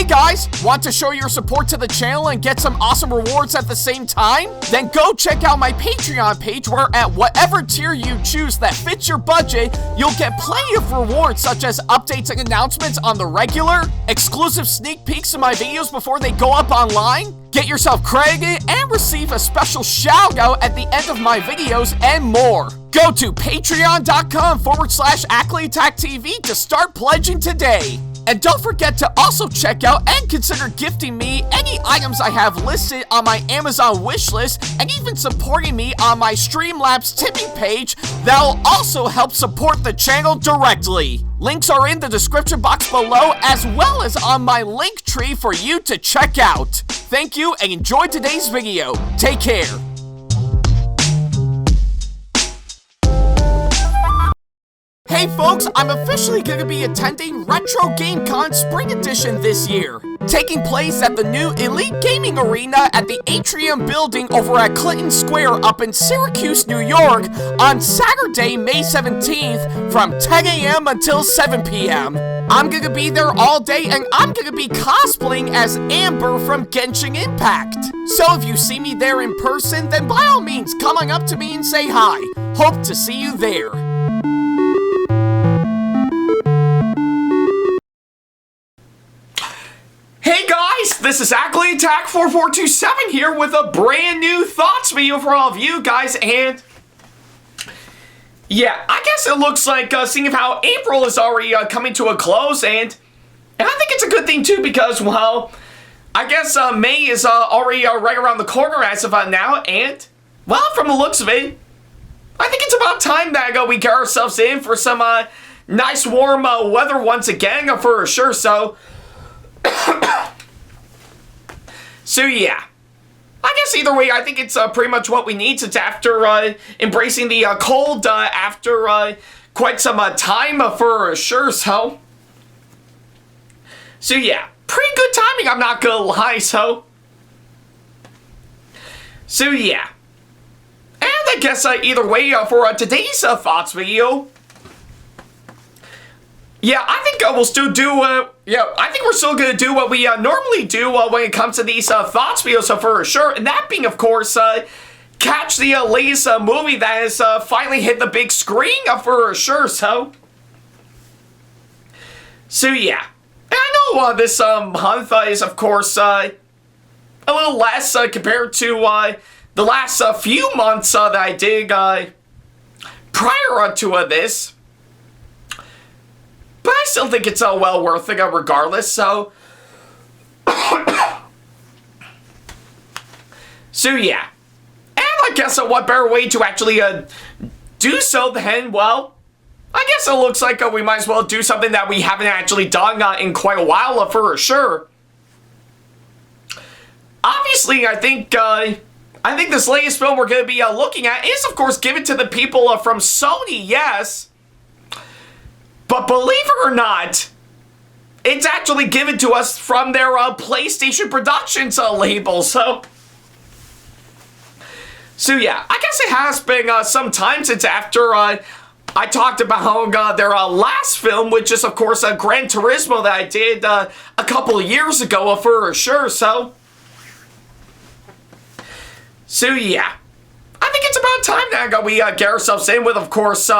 Hey guys, want to show your support to the channel and get some awesome rewards at the same time? Then go check out my Patreon page where at whatever tier you choose that fits your budget, you'll get plenty of rewards such as updates and announcements on the regular, exclusive sneak peeks of my videos before they go up online, get yourself credited, and receive a special shout out at the end of my videos and more. Go to patreon.com/Ackleyattack44227 to start pledging today. And don't forget to also check out and consider gifting me any items I have listed on my Amazon wishlist and even supporting me on my Streamlabs tipping page that'll also help support the channel directly. Links are in the description box below as well as on my link tree for you to check out. Thank you and enjoy today's video. Take care. Hey folks, I'm officially going to be attending Retro GameCon Spring Edition this year, taking place at the new Elite Gaming Arena at the Atrium building over at Clinton Square up in Syracuse, New York on Saturday, May 17th from 10 a.m. until 7 p.m. I'm going to be there all day and I'm going to be cosplaying as Amber from Genshin Impact. So if you see me there in person, then by all means come on up to me and say hi. Hope to see you there. Hey guys, this is Ackleyattack4427 here with a brand new thoughts video for all of you guys, and yeah, I guess it looks like seeing of how April is already coming to a close, and I think it's a good thing too because, well, I guess May is already right around the corner as of now, and, well, from the looks of it, I think it's about time that we get ourselves in for some nice warm weather once again for sure, so yeah, I guess either way, I think it's pretty much what we need since after embracing the cold after quite some time for sure, so yeah, pretty good timing, I'm not gonna lie, so yeah, and I guess either way for today's thoughts video, yeah, I think we'll still do, I think we're still going to do what we normally do when it comes to these thoughts videos for sure, and that being, of course, catch the latest movie that has finally hit the big screen for sure, so yeah. And I know this month is, of course, a little less compared to the last few months that I did prior to this. But I still think it's well worth it regardless, so yeah. And I guess what better way to actually do so than, well, I guess it looks like we might as well do something that we haven't actually done in quite a while for sure. Obviously, I think this latest film we're going to be looking at is, of course, given to the people from Sony, yes. But believe it or not, it's actually given to us from their PlayStation Productions label, so yeah, I guess it has been some time since after I talked about their last film, which is, of course, Gran Turismo that I did a couple of years ago for sure, so yeah, I think it's about time that we get ourselves in with, of course,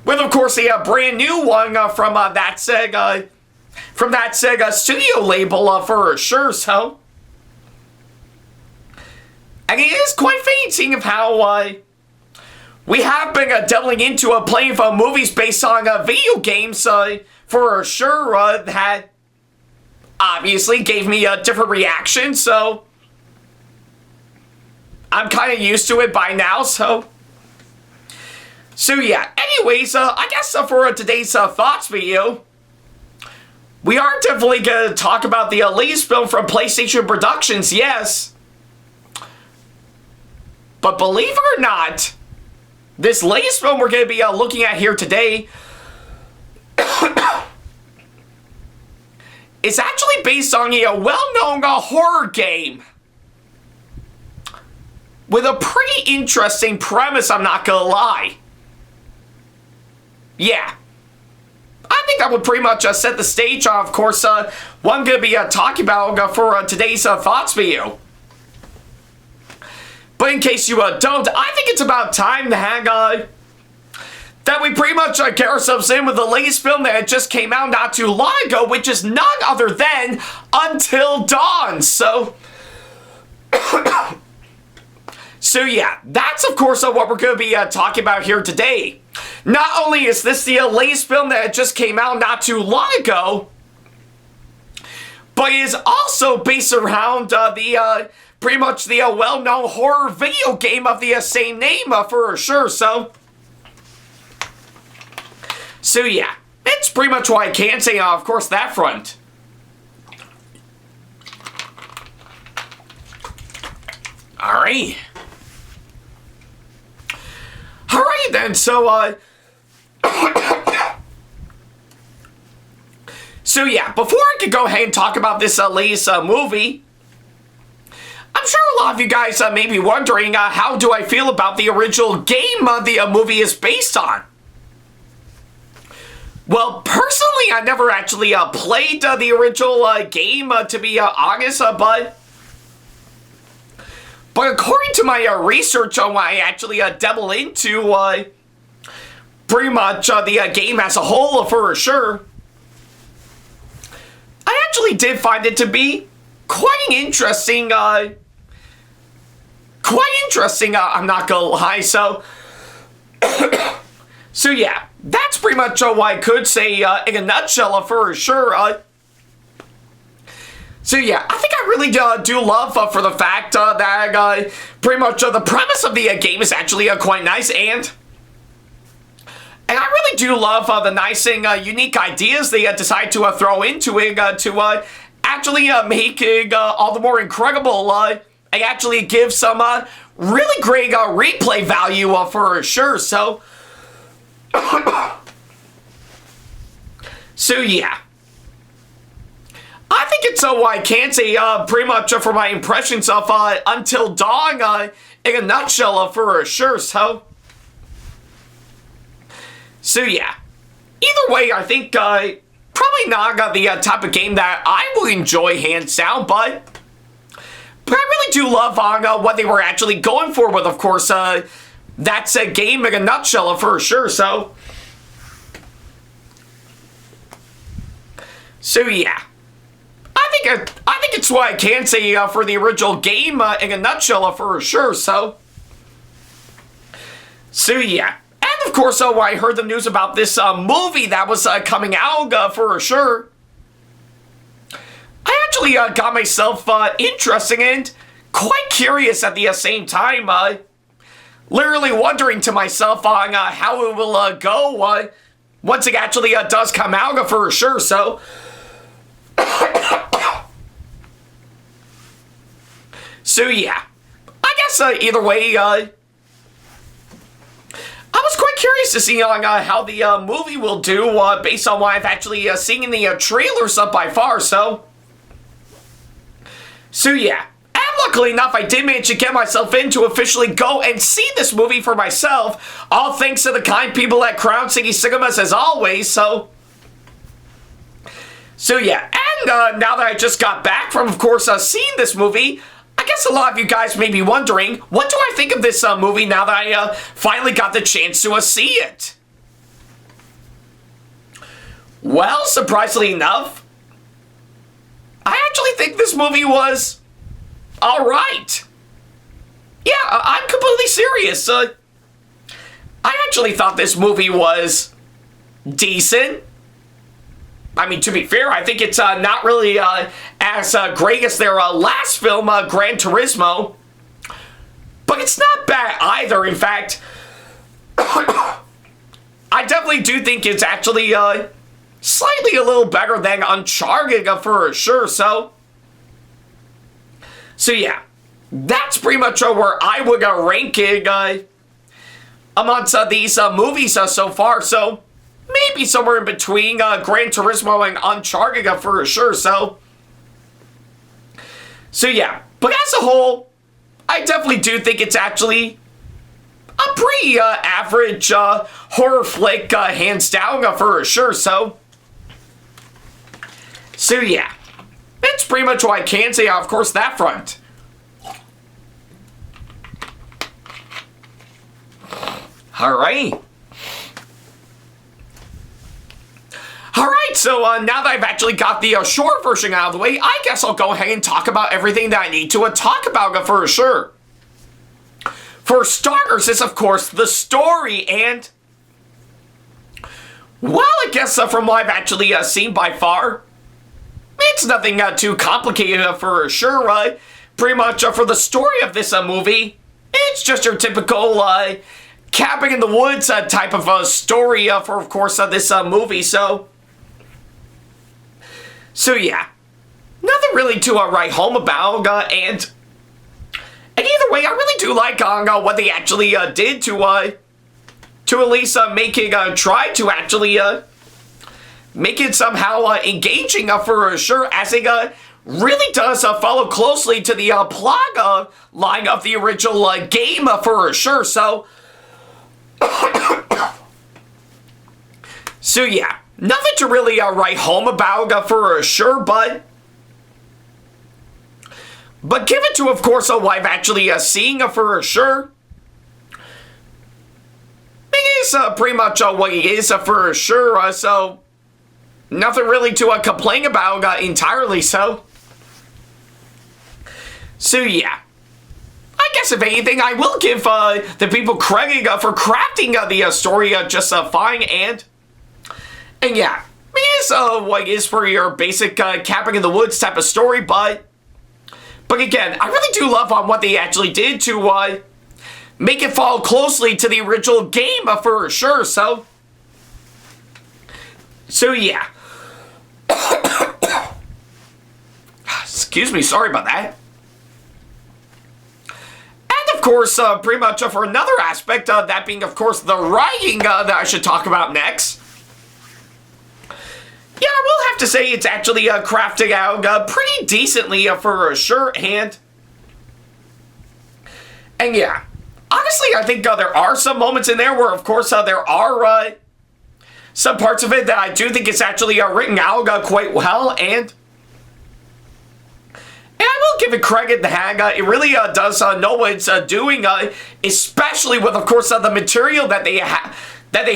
with, of course, a brand new one from that Sega studio label for sure, so. And it is quite fitting seeing of how we have been delving into playing movies based on video games for sure that obviously gave me a different reaction, so I'm kind of used to it by now, so yeah, anyways, I guess for today's thoughts video, we are definitely going to talk about the latest film from PlayStation Productions, yes. But believe it or not, this latest film we're going to be looking at here today is actually based on a well-known horror game with a pretty interesting premise, I'm not going to lie. Yeah, I think that would pretty much set the stage, of course, what I'm going to be talking about for today's Thoughts video. But in case you don't, I think it's about time that we pretty much get ourselves in with the latest film that just came out not too long ago, which is none other than Until Dawn. So yeah, that's of course what we're going to be talking about here today. Not only is this the latest film that just came out not too long ago, but it is also based around pretty much the well-known horror video game of the same name for sure. So yeah, it's pretty much what I can say, of course, that front. Alright then, so so yeah, before I could go ahead and talk about this latest movie, I'm sure a lot of you guys may be wondering, how do I feel about the original game the movie is based on? Well, personally, I never actually played the original game, to be honest, but according to my research on what I actually delve into pretty much the game as a whole, for sure, I actually did find it to be quite interesting. I'm not gonna lie. So yeah, that's pretty much what I could say in a nutshell, for sure. So yeah, I think I really do love for the fact that pretty much the premise of the game is actually quite nice, and I really do love the nice and unique ideas they decide to throw into it to actually make it all the more incredible and actually give some really great replay value for sure. So yeah, I think it's what I can say pretty much for my impressions of Until Dawn in a nutshell, for sure. So yeah, either way, I think probably not the type of game that I will enjoy hands down, but I really do love what they were actually going for with, of course, that's a game in a nutshell, for sure. So yeah, I think it's what I can say for the original game in a nutshell, for sure. So yeah. And of course, when I heard the news about this movie that was coming out, for sure, I actually got myself interested and quite curious at the same time. Literally wondering to myself on how it will go once it actually does come out, for sure. So yeah, I guess either way, I was quite curious to see on how the movie will do based on what I've actually seen in the trailers by far. So yeah, and luckily enough, I did manage to get myself in to officially go and see this movie for myself, all thanks to the kind people at Crown City Cinemas as always. So yeah, and now that I just got back from, of course, seeing this movie, I guess a lot of you guys may be wondering, what do I think of this movie now that I finally got the chance to see it? Well, surprisingly enough, I actually think this movie was alright. Yeah, I'm completely serious. I actually thought this movie was decent. I mean, to be fair, I think it's not really as great as their last film, Gran Turismo. But it's not bad either. In fact, I definitely do think it's actually slightly a little better than Uncharted, for sure. So yeah, that's pretty much where I would rank it amongst these movies so far. So maybe somewhere in between Gran Turismo and Uncharted, for sure. So yeah, but as a whole, I definitely do think it's actually a pretty average horror flick, hands down, for sure. So So yeah, that's pretty much what I can say on, of course, that front. Alright. Alright, so now that I've actually got the short version out of the way, I guess I'll go ahead and talk about everything that I need to talk about for sure. For starters is, of course, the story, and well, I guess from what I've actually seen by far, it's nothing too complicated for sure. Pretty much for the story of this movie, it's just your typical cabin in the woods type of story for, of course, this movie. So yeah, nothing really to write home about, and either way, I really do like what they actually did to at least make it try to actually make it somehow engaging for sure, as it really does follow closely to the plot line of the original game for sure. So so yeah, nothing to really write home about for sure, but given to, of course, what I've actually seen for sure, it is pretty much what it is for sure, so nothing really to complain about entirely, so yeah. I guess if anything, I will give the people credit for crafting the story just fine, and yeah, it is what it is for your basic cabin in the woods type of story, but again, I really do love what they actually did to make it follow closely to the original game for sure, so yeah. Excuse me, sorry about that. And of course, pretty much for another aspect, that being, of course, the writing that I should talk about next. Yeah, I will have to say it's actually crafted out pretty decently for sure, and yeah, honestly, I think there are some moments in there where, of course, there are some parts of it that I do think is actually written out quite well, and I will give it credit that it really does know what it's doing, especially with, of course, the material that they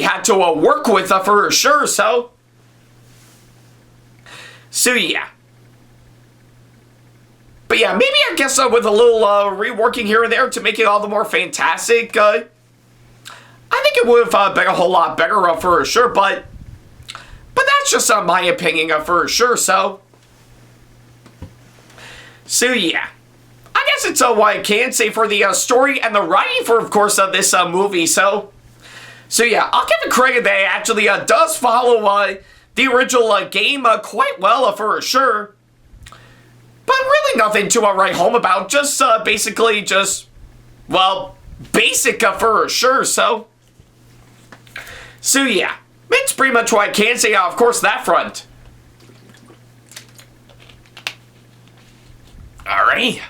had to work with for sure. So yeah. But yeah, maybe I guess with a little reworking here and there to make it all the more fantastic, I think it would have been a whole lot better for sure, but that's just my opinion for sure, so yeah. I guess it's what I can say for the story and the writing for, of course, this movie, so yeah, I'll give it credit that it actually does follow the original game quite well for sure, but really nothing to write home about, just basically just, well, basic for sure, so yeah, it's pretty much what I can say of course, that front. Alright.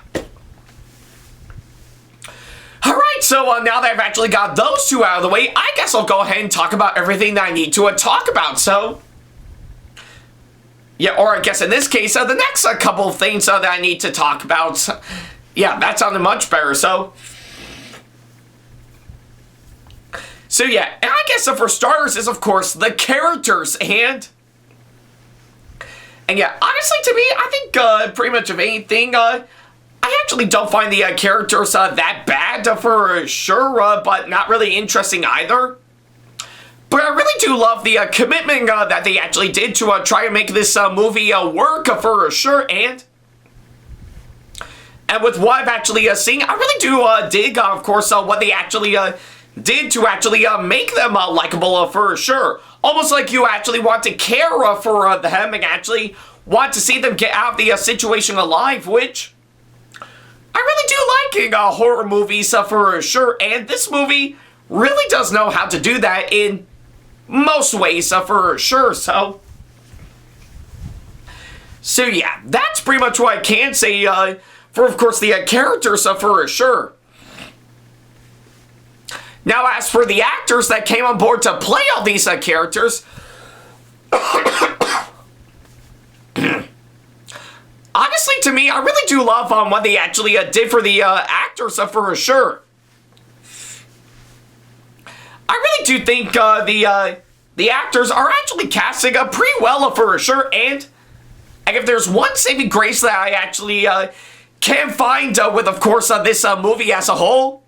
Alright, so now that I've actually got those two out of the way, I guess I'll go ahead and talk about everything that I need to talk about, so yeah, or I guess in this case, the next couple of things that I need to talk about. Yeah, that sounded much better, so yeah, and I guess for starters is, of course, the characters, and yeah, honestly, to me, I think pretty much of anything, I actually don't find the characters that bad for sure, but not really interesting either. But I really do love the commitment that they actually did to try to make this movie work for sure, and with what I've actually seen, I really do dig, of course, what they actually did to actually make them likable for sure. Almost like you actually want to care for them and actually want to see them get out of the situation alive, which I really do like in horror movies for sure, and this movie really does know how to do that in most ways for sure, so yeah, that's pretty much what I can say for, of course, the characters for sure. Now, as for the actors that came on board to play all these characters, to me, I really do love what they actually did for the actors for sure. I really do think the actors are actually casting pretty well for sure, and if there's one saving grace that I actually can find with, of course, this movie as a whole,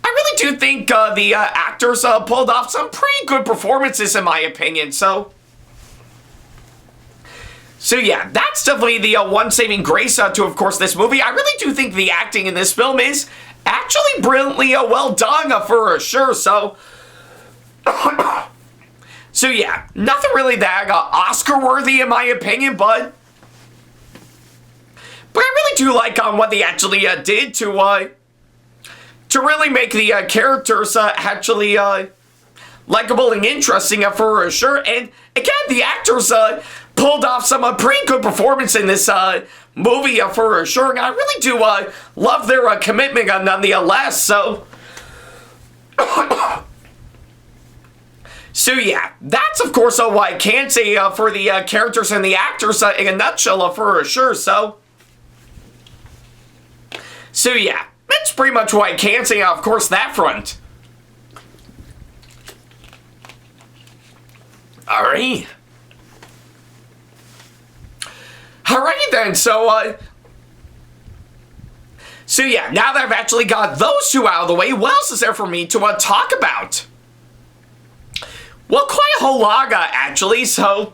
I really do think the actors pulled off some pretty good performances in my opinion, so yeah, that's definitely the one saving grace to, of course, this movie. I really do think the acting in this film is actually brilliantly well done for sure, so so yeah, nothing really that Oscar-worthy in my opinion, but I really do like what they actually did to really make the characters actually likable and interesting for sure. And again, the actors pulled off some pretty good performance in this movie for sure. And I really do love their commitment nonetheless. So, so yeah, that's of course what I can say for the characters and the actors in a nutshell for sure. So yeah, that's pretty much what I can say, of course, that front. Alright. Alrighty then, so yeah, now that I've actually got those two out of the way, what else is there for me to talk about? Well, quite a whole lot, actually, so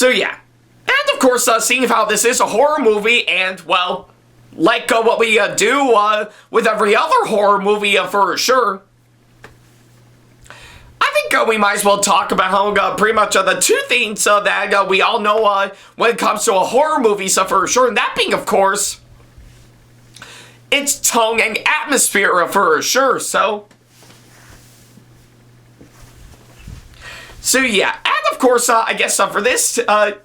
yeah. And of course, seeing how this is a horror movie, and, well, like what we do with every other horror movie for sure, I think we might as well talk about how pretty much the two things that we all know when it comes to a horror movie for sure, and that being, of course, its tone and atmosphere for sure, so yeah, and of course, I guess for this, I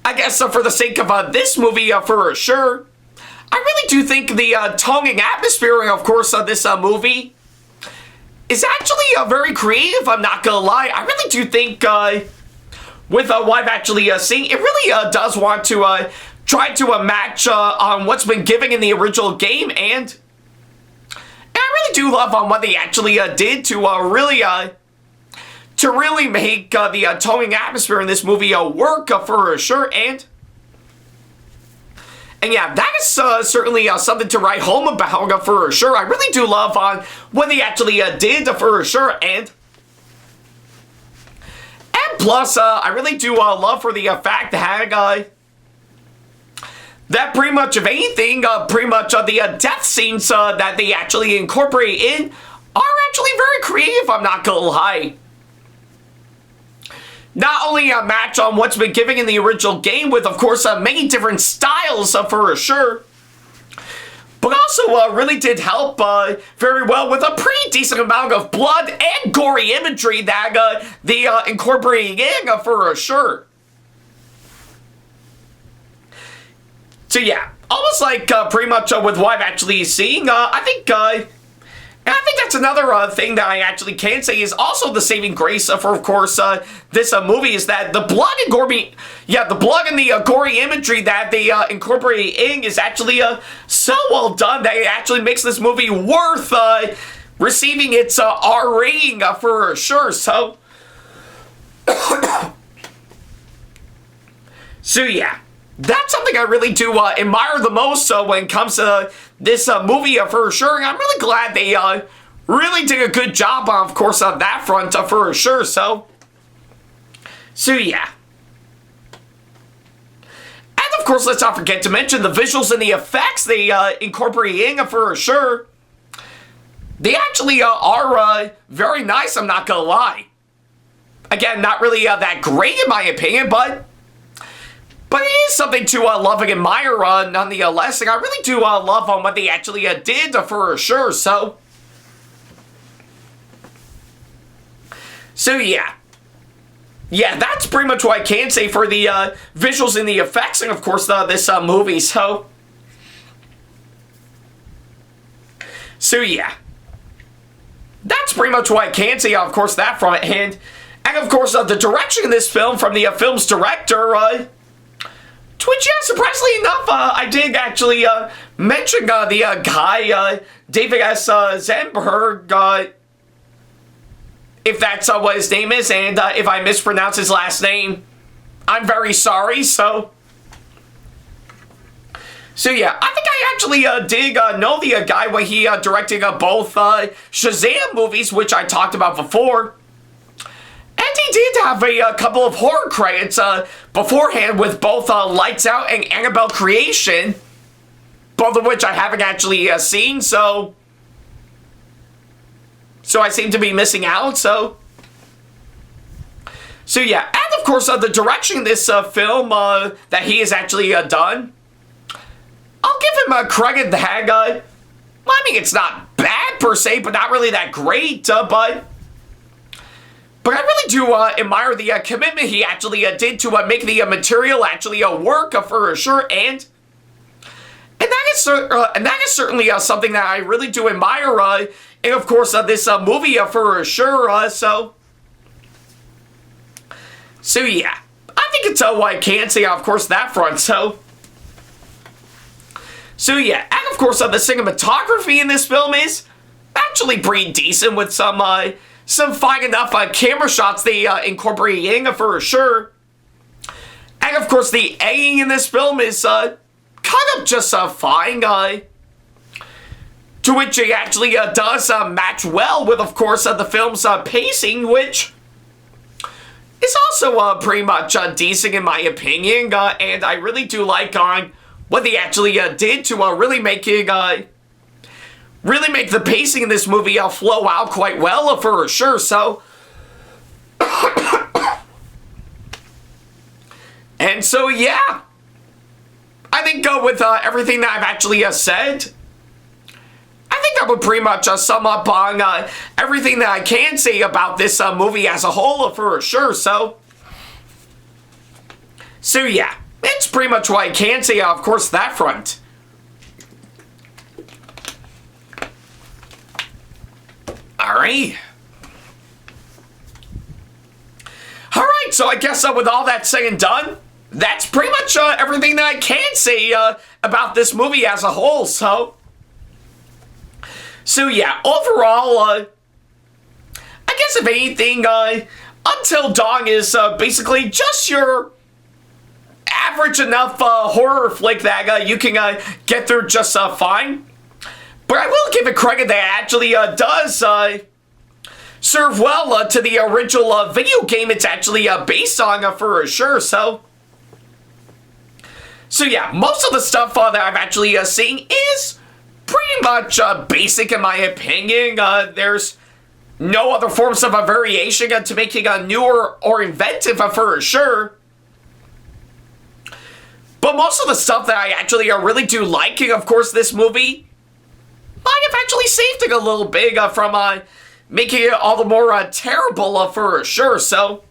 guess for the sake of this movie for sure, I really do think the tone and atmosphere, of course, of this movie is actually very creative, I'm not gonna lie. I really do think with what I've actually seen, it really does want to try to match on what's been given in the original game, and I really do love what they actually did to really make the tone and atmosphere in this movie work for sure, and yeah, that is certainly something to write home about for sure. I really do love what they actually did for sure, and plus, I really do love for the fact that pretty much of anything, pretty much the death scenes that they actually incorporate in are actually very creative, I'm not gonna lie. Not only a match on what's been given in the original game with, of course, many different styles for sure, but also really did help very well with a pretty decent amount of blood and gory imagery that they incorporating in for sure. So yeah, almost like pretty much with what I've actually seen, I think that's another thing that I actually can say is also the saving grace for, of course, this movie is that the blood and gory, the blood and the gory imagery that they incorporate in is actually so well done that it actually makes this movie worth receiving its R rating for sure. So, so yeah. That's something I really do admire the most when it comes to this movie for sure. And I'm really glad they really did a good job, of course, on that front for sure. So yeah. And of course, let's not forget to mention the visuals and the effects they incorporate in for sure. They actually are very nice, I'm not gonna lie. Again, not really that great in my opinion, but it is something to love and admire nonetheless, and I really do love what they actually did for sure, so yeah. Yeah, that's pretty much what I can say for the visuals and the effects, and of course this movie, so yeah. That's pretty much what I can say, of course, that front, and And of course, the direction in this film from the film's director, to which, yeah, surprisingly enough, I did actually mention the guy, David S. Zenberg, if that's what his name is, and if I mispronounce his last name, I'm very sorry. So yeah, I think I actually did know the guy when he directed both Shazam movies, which I talked about before. And he did have a couple of horror credits beforehand with both Lights Out and Annabelle Creation, both of which I haven't actually seen, so I seem to be missing out, so yeah. And of course, the direction in this film that he has actually done, I'll give him credit that, I mean, it's not bad per se, but not really that great, but I really do admire the commitment he actually did to make the material actually work for sure, and that is certainly something that I really do admire, and of course this movie for sure. So yeah, I think it's what I can say, of course, that front. So yeah, and of course the cinematography in this film is actually pretty decent, with some fine enough camera shots they incorporate in for sure. And of course the editing in this film is kind of just fine, to which it actually does match well with, of course, the film's pacing, which is also pretty much decent in my opinion, and I really do like what they actually did to really make it really make the pacing in this movie flow out quite well for sure. So and so yeah, I think with everything that I've actually said, I think that would pretty much sum up on everything that I can say about this movie as a whole for sure. So yeah, it's pretty much what I can say, of course, that front. Alright, so I guess with all that said and done, that's pretty much everything that I can say about this movie as a whole. So yeah, overall, I guess if anything, Until Dawn is basically just your average enough horror flick that you can get through just fine. But I will give it credit that it actually does serve well to the original video game it's actually based on for sure. So yeah, most of the stuff that I've actually seen is pretty much basic in my opinion. There's no other forms of a variation to making a newer or inventive for sure. But most of the stuff that I actually really do like, of course, this movie, might have actually saved it a little bit from making it all the more terrible for sure. So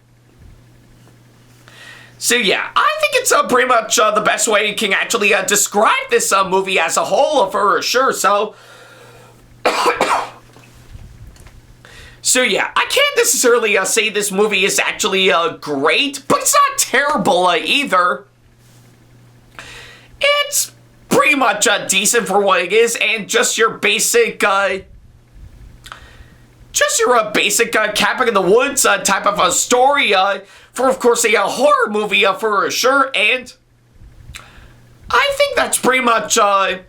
yeah, I think it's pretty much the best way you can actually describe this movie as a whole for sure. So yeah, I can't necessarily say this movie is actually great, but it's not terrible either. It's pretty much decent for what it is, and just your basic, basic cabin in the woods type of a story for, of course, a horror movie for sure. And I think that's pretty much all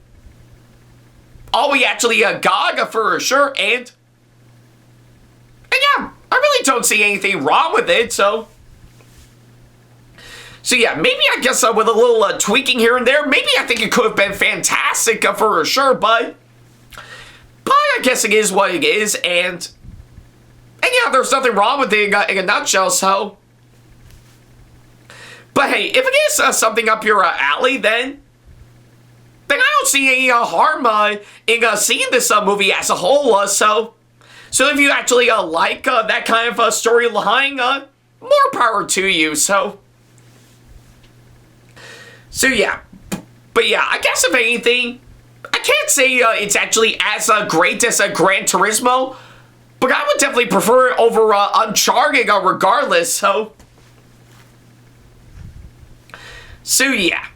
we actually got for sure. And yeah, I really don't see anything wrong with it. So yeah, maybe I guess with a little tweaking here and there, maybe I think it could have been fantastic for sure, but I guess it is what it is, and yeah, there's nothing wrong with it in a nutshell. So, but hey, if it is something up your alley, then I don't see any harm in seeing this movie as a whole. So if you actually like that kind of storyline, more power to you. So yeah, but yeah, I guess if anything, I can't say it's actually as great as Gran Turismo, but I would definitely prefer it over Uncharted regardless, so yeah.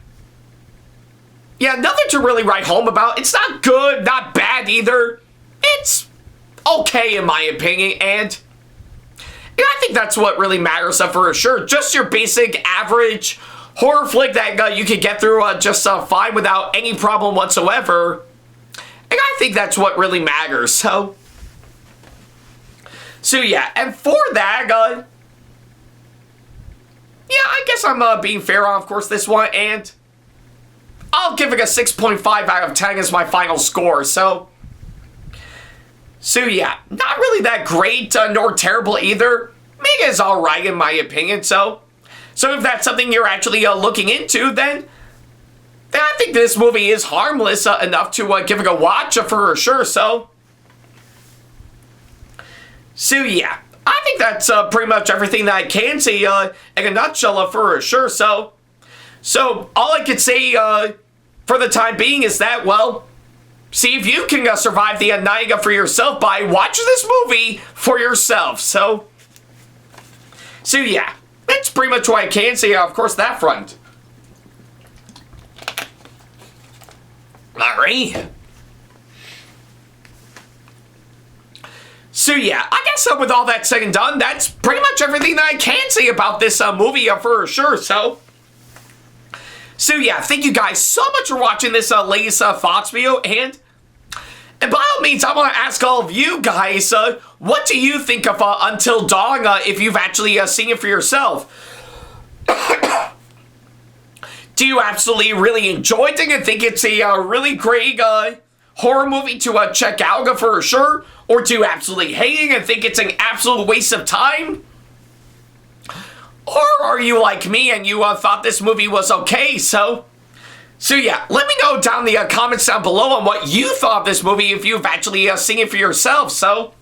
Yeah, nothing to really write home about. It's not good, not bad either. It's okay in my opinion, and yeah, I think that's what really matters for sure. Just your basic average horror flick that you can get through just fine without any problem whatsoever. And I think that's what really matters. So yeah, and for that, yeah, I guess I'm being fair on, of course, this one, and I'll give it a 6.5 out of 10 as my final score. So yeah, not really that great nor terrible either. Mega is alright in my opinion, so if that's something you're actually looking into, then I think this movie is harmless enough to give it a watch for sure, so yeah, I think that's pretty much everything that I can say in a nutshell for sure, so all I can say for the time being is that, well, see if you can survive the night for yourself by watching this movie for yourself, so yeah, that's pretty much what I can say, of course, that front. Alright. So yeah, I guess with all that said and done, that's pretty much everything that I can say about this movie for sure, so yeah, thank you guys so much for watching this latest thoughts video, and by all means, I want to ask all of you guys, what do you think of Until Dawn, if you've actually seen it for yourself? Do you absolutely really enjoy it and think it's a really great horror movie to check out for sure? Or do you absolutely hate it and think it's an absolute waste of time? Or are you like me and you thought this movie was okay, so yeah, let me know down in the comments down below on what you thought of this movie if you've actually seen it for yourself, so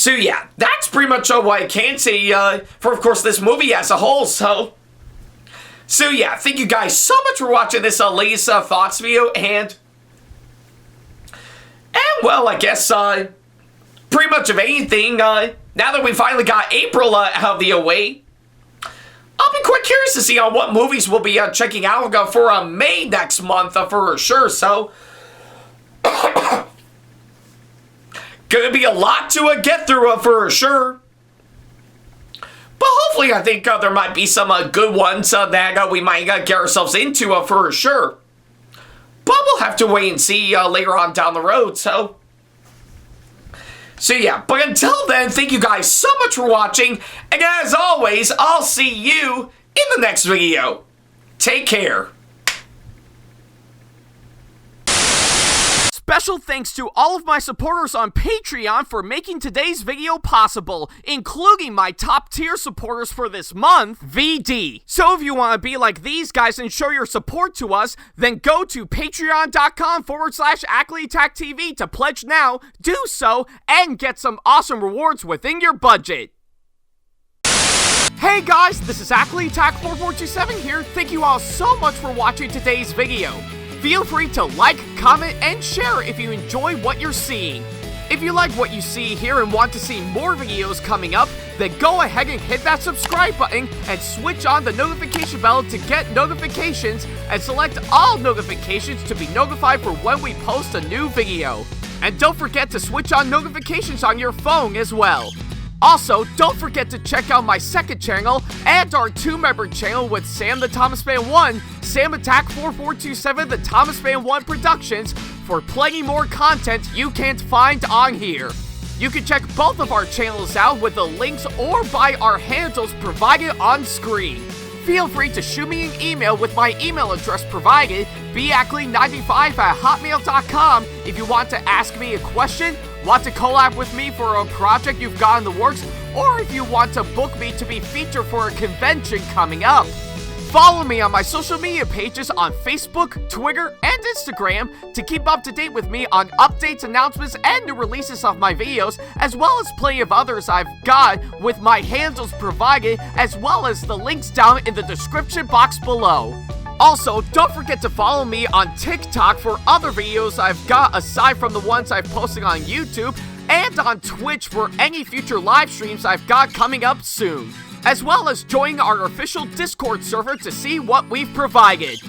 yeah, that's pretty much what I can say for, of course, this movie as a whole, so yeah, thank you guys so much for watching this latest thoughts video, and well, I guess pretty much of anything, now that we finally got April out of the way, I'll be quite curious to see on what movies we'll be checking out for May next month for sure, so gonna be a lot to get through for sure. But hopefully I think there might be some good ones that we might get ourselves into for sure. But we'll have to wait and see later on down the road, so yeah, but until then, thank you guys so much for watching, and as always, I'll see you in the next video. Take care. Special thanks to all of my supporters on Patreon for making today's video possible, including my top tier supporters for this month, VD. So if you want to be like these guys and show your support to us, then go to patreon.com/Ackleyattack427TV to pledge now, do so, and get some awesome rewards within your budget. Hey guys, this is Ackleyattack4427 here. Thank you all so much for watching today's video. Feel free to like, comment, and share if you enjoy what you're seeing. If you like what you see here and want to see more videos coming up, then go ahead and hit that subscribe button and switch on the notification bell to get notifications, and select all notifications to be notified for when we post a new video. And don't forget to switch on notifications on your phone as well. Also, don't forget to check out my second channel and our 2-member channel with Sam the Thomas Fan 1, SamAttack4427 Productions, for plenty more content you can't find on here. You can check both of our channels out with the links or by our handles provided on screen. Feel free to shoot me an email with my email address provided, backley95@hotmail.com, if you want to ask me a question, want to collab with me for a project you've got in the works, or if you want to book me to be featured for a convention coming up. Follow me on my social media pages on Facebook, Twitter, and Instagram to keep up to date with me on updates, announcements, and new releases of my videos, as well as plenty of others I've got with my handles provided, as well as the links down in the description box below. Also, don't forget to follow me on TikTok for other videos I've got aside from the ones I've posted on YouTube, and on Twitch for any future live streams I've got coming up soon, as well as join our official Discord server to see what we've provided.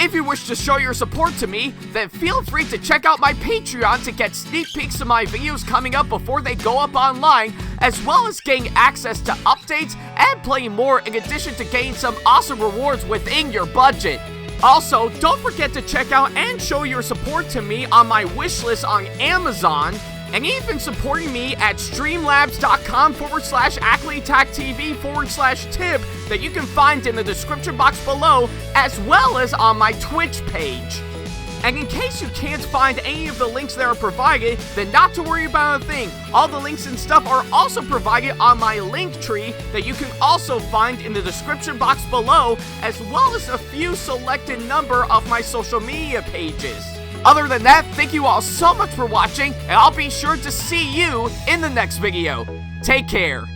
If you wish to show your support to me, then feel free to check out my Patreon to get sneak peeks of my videos coming up before they go up online, as well as getting access to updates and playing more in addition to getting some awesome rewards within your budget. Also, don't forget to check out and show your support to me on my wishlist on Amazon, and even supporting me at streamlabs.com/Ackleyattack427's/tip that you can find in the description box below, as well as on my Twitch page. And in case you can't find any of the links that are provided, then not to worry about a thing. All the links and stuff are also provided on my link tree that you can also find in the description box below, as well as a few selected number of my social media pages. Other than that, thank you all so much for watching, and I'll be sure to see you in the next video. Take care.